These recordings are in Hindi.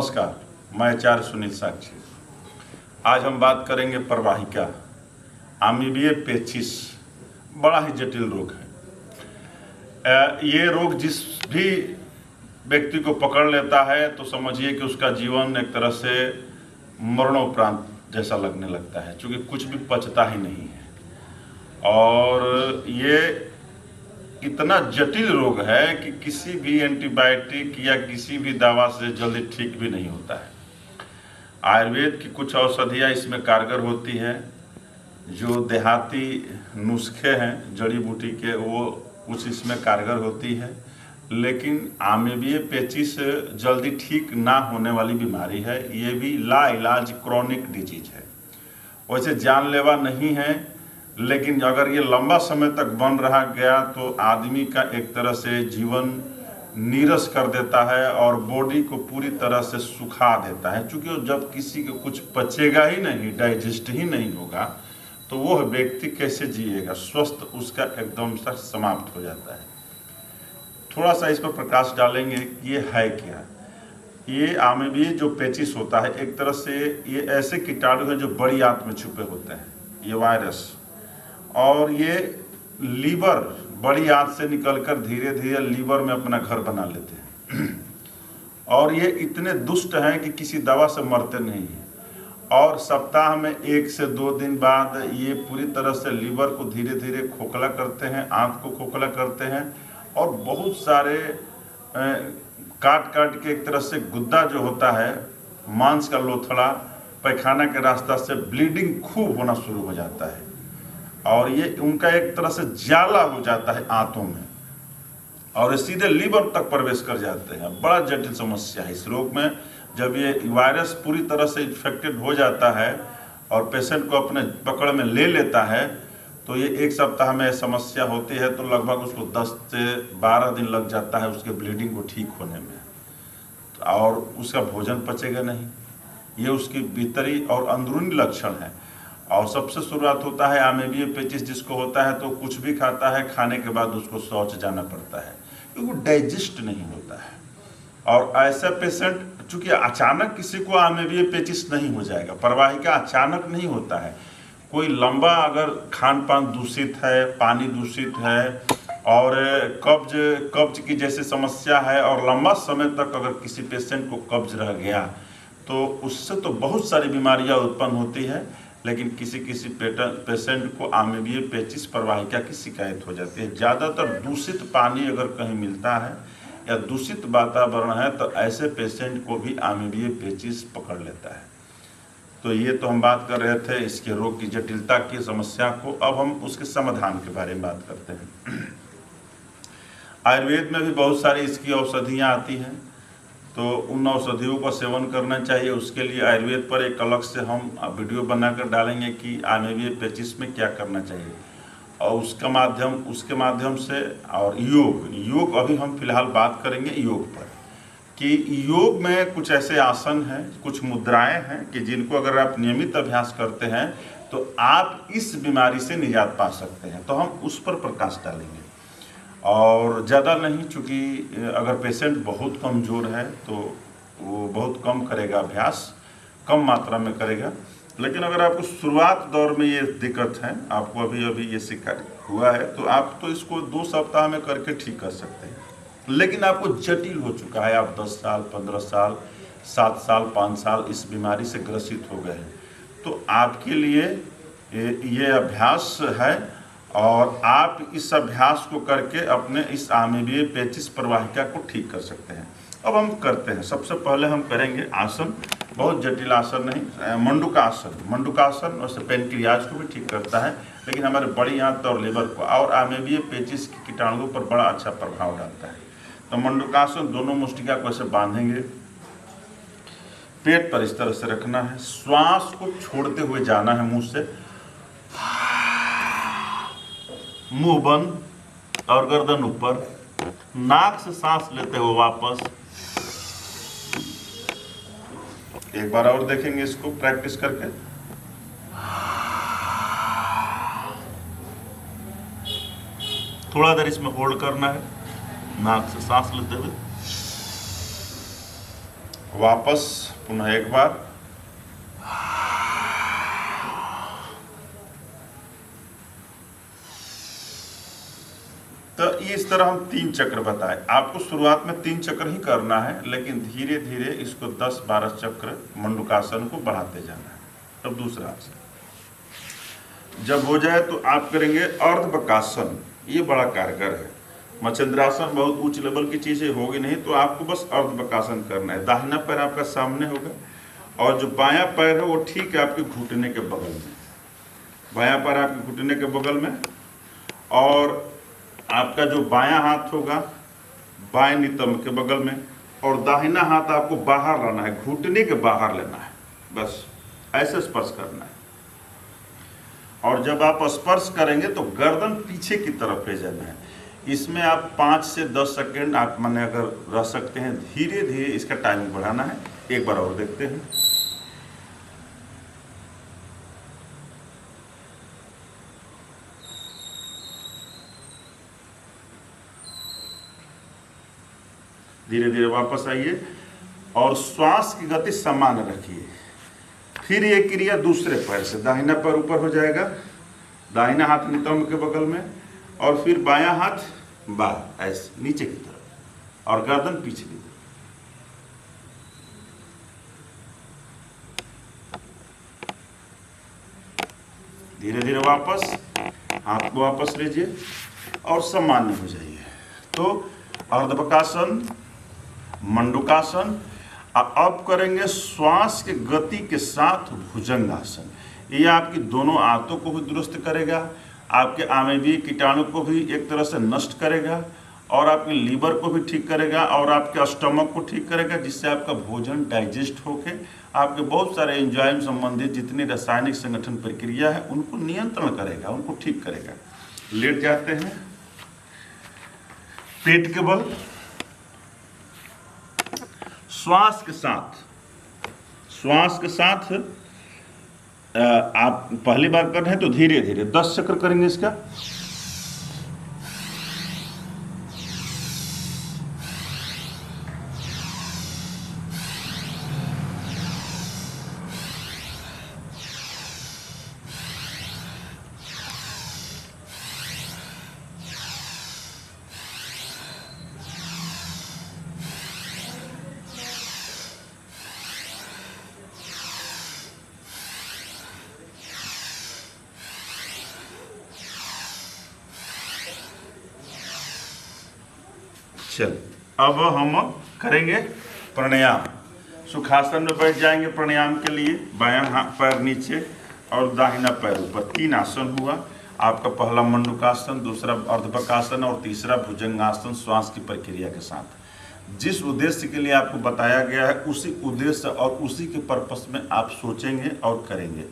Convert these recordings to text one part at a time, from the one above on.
नमस्कार, मैं आचार्य सुनील साक्षी। आज हम बात करेंगे प्रवाहिका अमीबिया पेचिस। बड़ा ही जटिल रोग है। ये रोग जिस भी व्यक्ति को पकड़ लेता है तो समझिए कि उसका जीवन एक तरह से मरणोपरांत जैसा लगने लगता है, क्योंकि कुछ भी पचता ही नहीं है। और ये इतना जटिल रोग है कि किसी भी एंटीबायोटिक या किसी भी दवा से जल्दी ठीक भी नहीं होता है। आयुर्वेद की कुछ औषधियाँ इसमें कारगर होती है। जो देहाती नुस्खे हैं जड़ी बूटी के, वो कुछ इसमें कारगर होती है। लेकिन अमीबिया पेचिस जल्दी ठीक ना होने वाली बीमारी है। ये भी लाइलाज क्रॉनिक डिजीज है। वैसे जानलेवा नहीं है, लेकिन अगर ये लंबा समय तक बन रहा गया तो आदमी का एक तरह से जीवन नीरस कर देता है और बॉडी को पूरी तरह से सुखा देता है। क्योंकि जब किसी को कुछ पचेगा ही नहीं, डाइजेस्ट ही नहीं होगा, तो वह व्यक्ति कैसे जिएगा? स्वस्थ उसका एकदम से समाप्त हो जाता है। थोड़ा सा इस पर प्रकाश डालेंगे कि ये है क्या। ये अमीबिया जो पेचिस होता है, एक तरह से ये ऐसे कीटाणु हैं जो बड़ी आंत में छुपे होते हैं, ये वायरस। और ये लीवर, बड़ी आंत से निकलकर धीरे धीरे लीवर में अपना घर बना लेते हैं। और ये इतने दुष्ट हैं कि किसी दवा से मरते नहीं हैं। और सप्ताह में 1 से 2 दिन बाद ये पूरी तरह से लीवर को धीरे धीरे खोखला करते हैं, आंत को खोखला करते हैं। और बहुत सारे काट काट के एक तरह से गुद्दा जो होता है, मांस का लोथड़ा, पैखाना के रास्ता से ब्लीडिंग खूब होना शुरू हो जाता है। और ये उनका एक तरह से जाला हो जाता है आंतों में, और ये सीधे लीवर तक प्रवेश कर जाते हैं। बड़ा जटिल समस्या है इस रोग में। जब ये वायरस पूरी तरह से इन्फेक्टेड हो जाता है और पेशेंट को अपने पकड़ में ले लेता है, तो ये 1 सप्ताह में समस्या होती है, तो लगभग उसको 10 से 12 दिन लग जाता है उसके ब्लीडिंग को ठीक होने में। और उसका भोजन पचेगा नहीं। ये उसकी भीतरी और अंदरूनी लक्षण है। और सबसे शुरुआत होता है अमीबिया पेचिस जिसको होता है, तो कुछ भी खाता है, खाने के बाद उसको शौच जाना पड़ता है, क्योंकि वो डाइजेस्ट नहीं होता है। और ऐसा पेशेंट, चूंकि अचानक किसी को अमीबिया पेचिस नहीं हो जाएगा, प्रवाहिका अचानक नहीं होता है। कोई लंबा अगर खान पान दूषित है, पानी दूषित है, और कब्ज की जैसे समस्या है, और लंबा समय तक अगर किसी पेशेंट को कब्ज रह गया, तो उससे तो बहुत सारी बीमारियां उत्पन्न होती है। लेकिन किसी पेशेंट को अमीबिया पेचिस प्रवाहिका की शिकायत हो जाती है। ज़्यादातर दूषित पानी अगर कहीं मिलता है या दूषित वातावरण है, तो ऐसे पेशेंट को भी अमीबिया पेचिस पकड़ लेता है। तो ये तो हम बात कर रहे थे इसके रोग की जटिलता की समस्या को। अब हम उसके समाधान के बारे में बात करते हैं। आयुर्वेद में भी बहुत सारी इसकी औषधियाँ आती हैं, तो उन औषधियों का सेवन करना चाहिए। उसके लिए आयुर्वेद पर एक अलग से हम वीडियो बनाकर डालेंगे कि अमीबिया पेचिस में क्या करना चाहिए, और उसके माध्यम से। और योग अभी हम फिलहाल बात करेंगे योग पर, कि योग में कुछ ऐसे आसन हैं, कुछ मुद्राएं हैं कि जिनको अगर आप नियमित अभ्यास करते हैं तो आप इस बीमारी से निजात पा सकते हैं। तो हम उस पर प्रकाश डालेंगे, और ज़्यादा नहीं, चूँकि अगर पेशेंट बहुत कमज़ोर है तो वो बहुत कम करेगा अभ्यास, कम मात्रा में करेगा। लेकिन अगर आपको शुरुआत दौर में ये दिक्कत है, आपको अभी ये शिकायत हुआ है, तो आप तो इसको 2 सप्ताह में करके ठीक कर सकते हैं। लेकिन आपको जटिल हो चुका है, आप 10 साल, 15 साल, 7 साल, 5 साल इस बीमारी से ग्रसित हो गए हैं, तो आपके लिए ये अभ्यास है, और आप इस अभ्यास को करके अपने इस अमीबिया पेचिस प्रवाहिका को ठीक कर सकते हैं। अब हम करते हैं। सबसे पहले हम करेंगे आसन, बहुत जटिल आसन नहीं, मंडूकासन। मंडूकासन वैसे पेनक्रियाज को भी ठीक करता है, लेकिन हमारे बड़ी आंत और लीवर को और अमीबिया पेचिस के कीटाणुओं पर बड़ा अच्छा प्रभाव डालता है। तो मंडूकासन, दोनों मुष्टिका को ऐसे बांधेंगे, पेट पर इस तरह से रखना है, श्वास को छोड़ते हुए जाना है मुंह से, मुंह बंद और गर्दन ऊपर, नाक से सांस लेते हुए वापस। एक बार और देखेंगे इसको प्रैक्टिस करके। थोड़ा देर इसमें होल्ड करना है, नाक से सांस लेते हुए, वापस पुनः एक बार। तो इस तरह हम 3 चक्र बताए आपको। शुरुआत में 3 चक्र ही करना है, लेकिन धीरे धीरे इसको 10-12 चक्र मंडूकासन को बढ़ाते जाना है। अब दूसरा आसन जब हो जाए तो आप करेंगे अर्धबकासन। ये बड़ा कारगर है। मच्छिंद्रासन बहुत उच्च लेवल की चीजें होगी नहीं, तो आपको बस अर्धबकासन करना है। दाहिना पैर आपका सामने होगा और जो बायां पैर है वो ठीक है आपके घुटने के बगल में। बायां पैर आपके घुटने के बगल में, और आपका जो बायां हाथ होगा बाएं नितंब के बगल में, और दाहिना हाथ आपको बाहर लाना है, घुटने के बाहर लेना है। बस ऐसे स्पर्श करना है। और जब आप स्पर्श करेंगे तो गर्दन पीछे की तरफ ले जाना है। इसमें आप 5 से 10 सेकेंड आप माने अगर रह सकते हैं। धीरे धीरे इसका टाइमिंग बढ़ाना है। एक बार और देखते हैं। धीरे धीरे वापस आइए और श्वास की गति समान रखिए। फिर ये क्रिया दूसरे पैर से, दाहिना पैर ऊपर हो जाएगा, दाहिना हाथ नितंब के बगल में, और फिर बायां हाथ बाहर ऐसे नीचे की तरफ और गर्दन पीछे की तरफ। धीरे धीरे वापस हाथ को वापस लीजिए और सामान्य हो जाइए। तो अर्धबकासन, मंडूकासन। अब करेंगे श्वास के गति के साथ भुजंगासन। ये आपकी दोनों आंतों को भी दुरुस्त करेगा, आपके अमेबीय कीटाणु को भी एक तरह से नष्ट करेगा, और आपके लीवर को भी ठीक करेगा, और आपके स्टमक को ठीक करेगा, जिससे आपका भोजन डाइजेस्ट होके आपके बहुत सारे एंजाइम संबंधित जितनी रासायनिक संगठन प्रक्रिया है उनको नियंत्रण करेगा, उनको ठीक करेगा। लेट जाते हैं पेट के बल। श्वास के साथ आप पहली बार कर रहे हैं तो धीरे धीरे 10 चक्र करेंगे इसका। चल अब हम करेंगे प्राणायाम। सुखासन में बैठ जाएंगे प्राणायाम के लिए। बायां हाथ पैर नीचे और दाहिना पैर ऊपर। 3 आसन हुआ आपका। पहला मंडूकासन, दूसरा अर्धबकासन और तीसरा भुजंगासन श्वास की प्रक्रिया के साथ। जिस उद्देश्य के लिए आपको बताया गया है उसी उद्देश्य और उसी के पर्पस में आप सोचेंगे और करेंगे,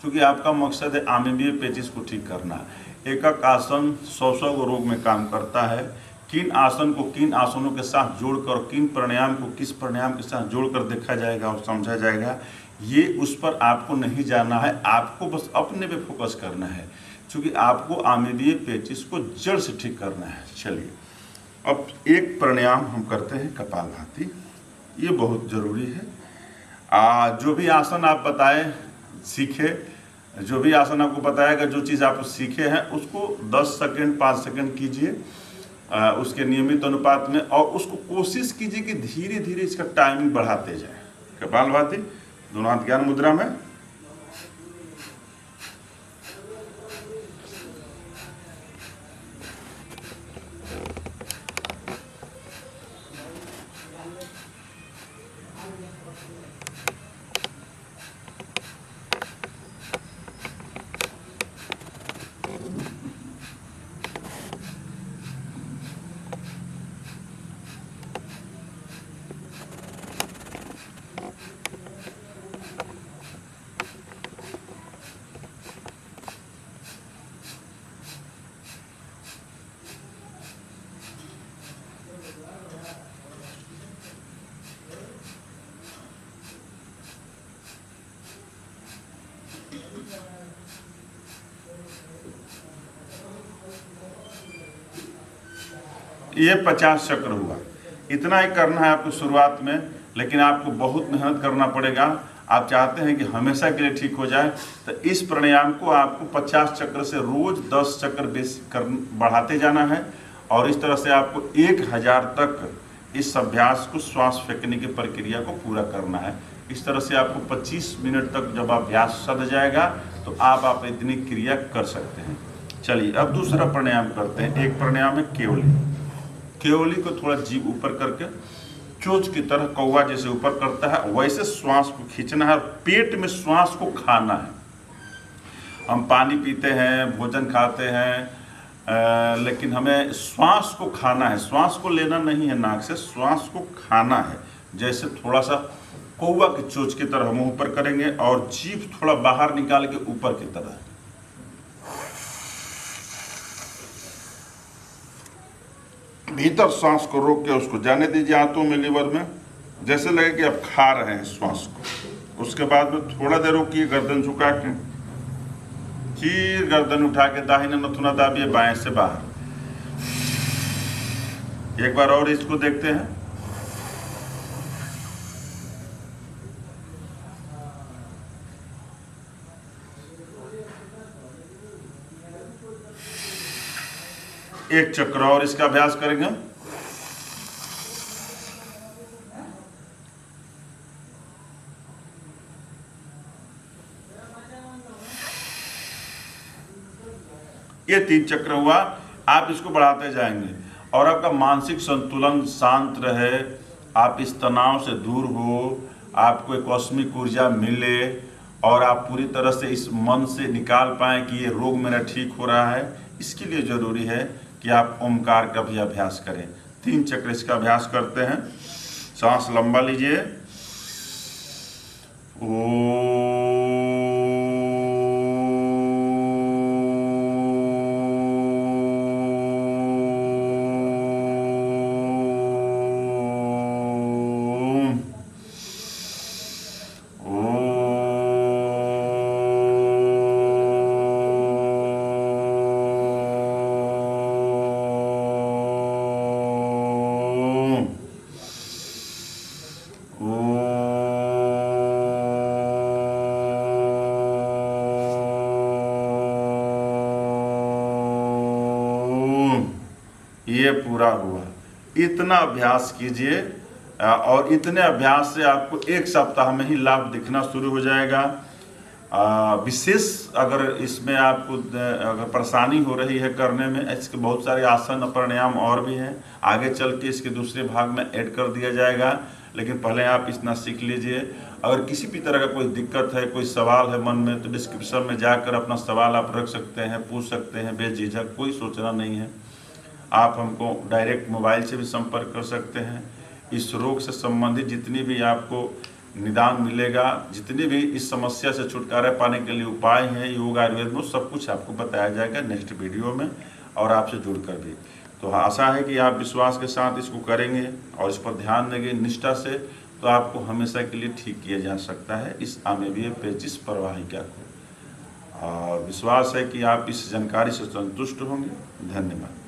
क्योंकि आपका मकसद है अमीबीय पेचिश को ठीक करना। एक आसन 100 रोग में काम करता है। किन आसन को किन आसनों के साथ जोड़कर, किन प्राणायाम को किस प्राणायाम के साथ जोड़कर देखा जाएगा और समझा जाएगा, ये उस पर आपको नहीं जाना है। आपको बस अपने पे फोकस करना है, क्योंकि आपको अमीबीय पेचिश को जड़ से ठीक करना है। चलिए अब एक प्राणायाम हम करते हैं कपालभाति। ये बहुत ज़रूरी है। जो भी आसन आप बताएं सीखे, जो भी आसन आपको बताएगा, जो चीज़ आप सीखे हैं उसको 10 सेकेंड 5 सेकेंड कीजिए उसके नियमित अनुपात में, और उसको कोशिश कीजिए कि धीरे धीरे इसका टाइमिंग बढ़ाते जाए। कपालभाति, दोनों हाथ ज्ञान मुद्रा में। ये 50 चक्र हुआ। इतना ही करना है आपको शुरुआत में। लेकिन आपको बहुत मेहनत करना पड़ेगा। आप चाहते हैं कि हमेशा के लिए ठीक हो जाए, तो इस प्राणायाम को आपको 50 चक्र से रोज 10 चक्र बढ़ाते जाना है। और इस तरह से आपको 1000 तक इस अभ्यास को श्वास फेंकने की प्रक्रिया को पूरा करना है। इस तरह से आपको 25 मिनट तक जब अभ्यास सध जाएगा तो आप इतनी क्रिया कर सकते हैं। चलिए अब दूसरा प्राणायाम करते हैं। एक प्राणायाम है केवली। केवली को थोड़ा जीभ ऊपर करके चोंच की तरह कौवा जैसे ऊपर करता है वैसे श्वास को खींचना है और पेट में श्वास को खाना है। हम पानी पीते हैं, भोजन खाते हैं, लेकिन हमें श्वास को खाना है। श्वास को लेना नहीं है नाक से, श्वास को खाना है। जैसे थोड़ा सा कौवा की चोंच की तरह मुंह ऊपर करेंगे और जीभ थोड़ा बाहर निकाल के ऊपर की तरह। भीतर सांस को रोक के उसको जाने दीजिए आंतों में, लीवर में, जैसे लगे कि आप खा रहे हैं श्वास को। उसके बाद में थोड़ा देर रोकिए, गर्दन झुका के, फिर गर्दन उठा के दाहिने नथुना दाबिए बाएं से बाहर। एक बार और इसको देखते हैं। एक चक्र और इसका अभ्यास करेंगे। ये 3 चक्र हुआ। आप इसको बढ़ाते जाएंगे और आपका मानसिक संतुलन शांत रहे, आप इस तनाव से दूर हो, आपको एक कॉस्मिक ऊर्जा मिले और आप पूरी तरह से इस मन से निकाल पाएं कि ये रोग मेरा ठीक हो रहा है। इसके लिए जरूरी है कि आप ओमकार का भी अभ्यास करें। 3 चक्र इसका अभ्यास करते हैं। सांस लंबा लीजिए। ये पूरा हुआ। इतना अभ्यास कीजिए और इतने अभ्यास से आपको 1 सप्ताह में ही लाभ दिखना शुरू हो जाएगा। विशेष अगर इसमें आपको अगर परेशानी हो रही है करने में, इसके बहुत सारे आसन प्राणायाम और भी हैं, आगे चल के इसके दूसरे भाग में ऐड कर दिया जाएगा, लेकिन पहले आप इतना सीख लीजिए। अगर किसी भी तरह का कोई दिक्कत है, कोई सवाल है मन में, तो डिस्क्रिप्शन में जाकर अपना सवाल आप रख सकते हैं, पूछ सकते हैं बेझिझक, कोई सोचना नहीं है। आप हमको डायरेक्ट मोबाइल से भी संपर्क कर सकते हैं। इस रोग से संबंधित जितनी भी आपको निदान मिलेगा, जितनी भी इस समस्या से छुटकारा पाने के लिए उपाय हैं योग आयुर्वेद में, सब कुछ आपको बताया जाएगा नेक्स्ट वीडियो में और आपसे जुड़कर भी। तो आशा है कि आप विश्वास के साथ इसको करेंगे और इस पर ध्यान देंगे निष्ठा से, तो आपको हमेशा के लिए ठीक किया जा सकता है इस अमेबिया पेचिस प्रवाहिका को। और विश्वास है कि आप इस जानकारी से संतुष्ट होंगे। धन्यवाद।